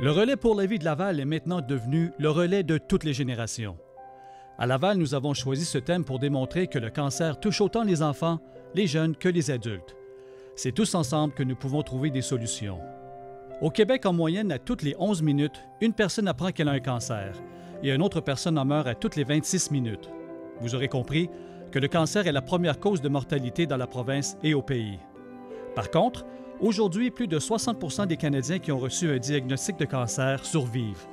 Le relais pour la vie de Laval est maintenant devenu le relais de toutes les générations. À Laval, nous avons choisi ce thème pour démontrer que le cancer touche autant les enfants, les jeunes que les adultes. C'est tous ensemble que nous pouvons trouver des solutions. Au Québec, en moyenne, à toutes les 11 minutes, une personne apprend qu'elle a un cancer et une autre personne en meurt à toutes les 26 minutes. Vous aurez compris que le cancer est la première cause de mortalité dans la province et au pays. Par contre, aujourd'hui, plus de 60% des Canadiens qui ont reçu un diagnostic de cancer survivent.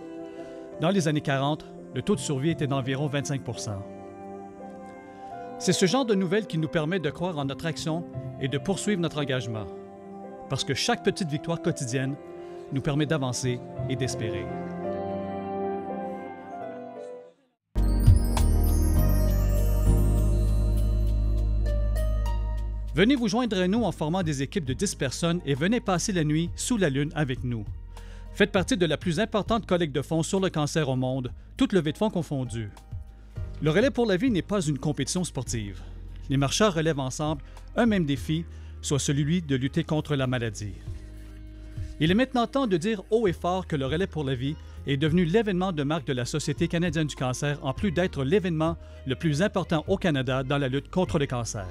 Dans les années 40, le taux de survie était d'environ 25%. C'est ce genre de nouvelles qui nous permet de croire en notre action et de poursuivre notre engagement. Parce que chaque petite victoire quotidienne nous permet d'avancer et d'espérer. Venez vous joindre à nous en formant des équipes de 10 personnes et venez passer la nuit sous la lune avec nous. Faites partie de la plus importante collecte de fonds sur le cancer au monde, toute levée de fonds confondue. Le relais pour la vie n'est pas une compétition sportive. Les marcheurs relèvent ensemble un même défi, soit celui de lutter contre la maladie. Il est maintenant temps de dire haut et fort que le relais pour la vie est devenu l'événement de marque de la Société canadienne du cancer, en plus d'être l'événement le plus important au Canada dans la lutte contre le cancer.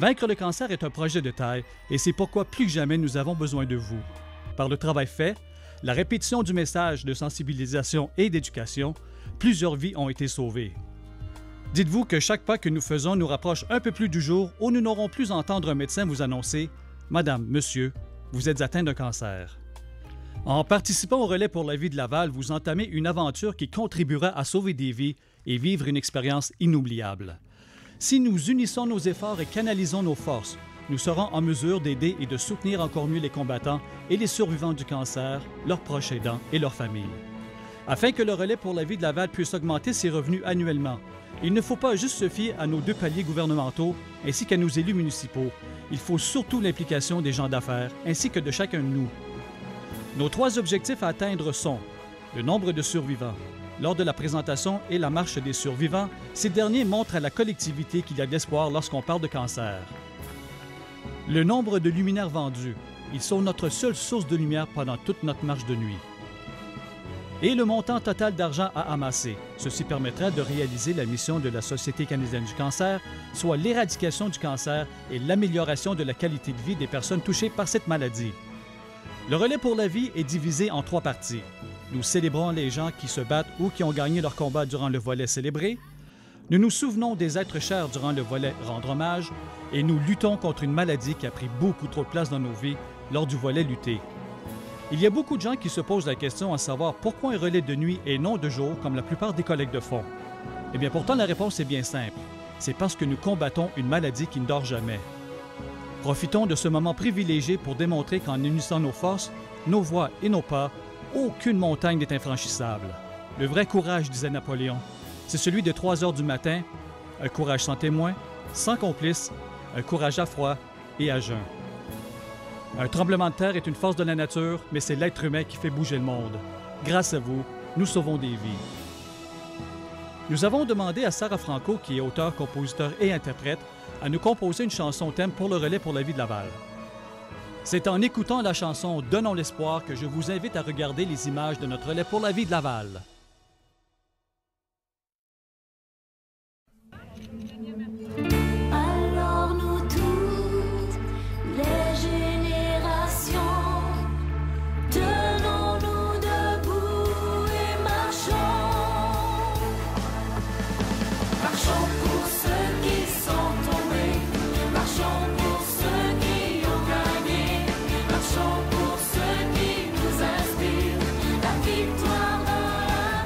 Vaincre le cancer est un projet de taille et c'est pourquoi plus que jamais nous avons besoin de vous. Par le travail fait, la répétition du message de sensibilisation et d'éducation, plusieurs vies ont été sauvées. Dites-vous que chaque pas que nous faisons nous rapproche un peu plus du jour où nous n'aurons plus à entendre un médecin vous annoncer « Madame, Monsieur, vous êtes atteint d'un cancer ». En participant au relais pour la vie de Laval, vous entamez une aventure qui contribuera à sauver des vies et vivre une expérience inoubliable. Si nous unissons nos efforts et canalisons nos forces, nous serons en mesure d'aider et de soutenir encore mieux les combattants et les survivants du cancer, leurs proches aidants et leurs familles. Afin que le relais pour la vie de Laval puisse augmenter ses revenus annuellement, il ne faut pas juste se fier à nos 2 paliers gouvernementaux ainsi qu'à nos élus municipaux. Il faut surtout l'implication des gens d'affaires ainsi que de chacun de nous. Nos 3 objectifs à atteindre sont le nombre de survivants. Lors de la présentation et la marche des survivants, ces derniers montrent à la collectivité qu'il y a de l'espoir lorsqu'on parle de cancer. Le nombre de luminaires vendus. Ils sont notre seule source de lumière pendant toute notre marche de nuit. Et le montant total d'argent à amasser. Ceci permettra de réaliser la mission de la Société canadienne du cancer, soit l'éradication du cancer et l'amélioration de la qualité de vie des personnes touchées par cette maladie. Le relais pour la vie est divisé en 3 parties. Nous célébrons les gens qui se battent ou qui ont gagné leur combat durant le volet célébré. Nous nous souvenons des êtres chers durant le volet rendre hommage. Et nous luttons contre une maladie qui a pris beaucoup trop de place dans nos vies lors du volet lutter. Il y a beaucoup de gens qui se posent la question à savoir pourquoi un relais de nuit et non de jour comme la plupart des collectes de fonds. Eh bien pourtant la réponse est bien simple. C'est parce que nous combattons une maladie qui ne dort jamais. Profitons de ce moment privilégié pour démontrer qu'en unissant nos forces, nos voix et nos pas, aucune montagne n'est infranchissable. Le vrai courage, disait Napoléon, c'est celui de 3 heures du matin, un courage sans témoin, sans complice, un courage à froid et à jeun. Un tremblement de terre est une force de la nature, mais c'est l'être humain qui fait bouger le monde. Grâce à vous, nous sauvons des vies. Nous avons demandé à Sarah Franco, qui est auteur, compositeur et interprète, à nous composer une chanson thème pour le relais pour la vie de Laval. C'est en écoutant la chanson « Donnons l'espoir » que je vous invite à regarder les images de notre relais pour la vie de Laval. Alors nous toutes, les générations, tenons-nous debout et marchons. Marchons pour ceux qui sont tombés, marchons pour ceux qui ont gagné, marchons pour ceux qui nous inspirent, la victoire dans la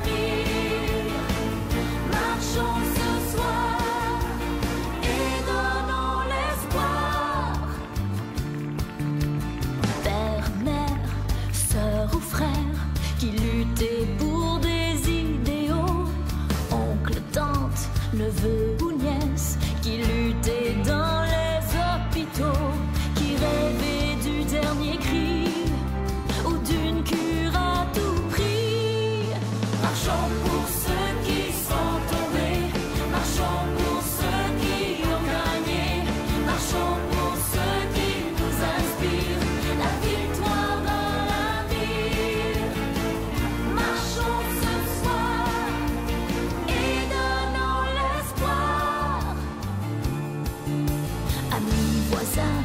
voisins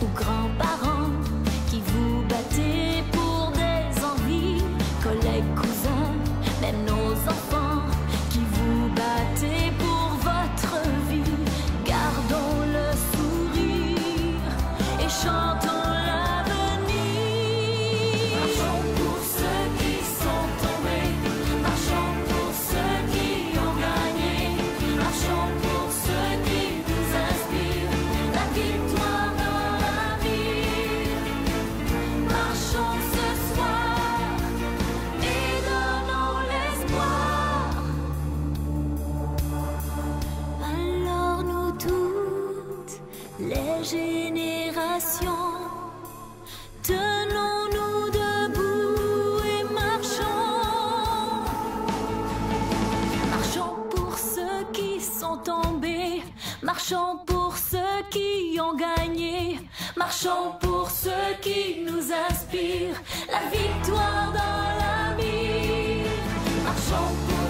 ou grands-parents qui vous battez pour des envies, collègues, cousins, même nos enfants qui vous battez pour votre vie. Gardons le sourire et chantons l'avenir. Marchons pour ceux qui sont tombés, marchons pour ceux qui ont gagné, marchons pour ceux qui nous inspirent la victoire dans la vie. Marchons ce soir et donnons l'espoir. Alors nous toutes, les générations, tenons-nous debout et marchons. Marchons pour ceux qui sont tombés, marchons pour ceux qui ont gagné, marchons pour ceux qui nous inspirent la victoire dans la vie. Marchons pour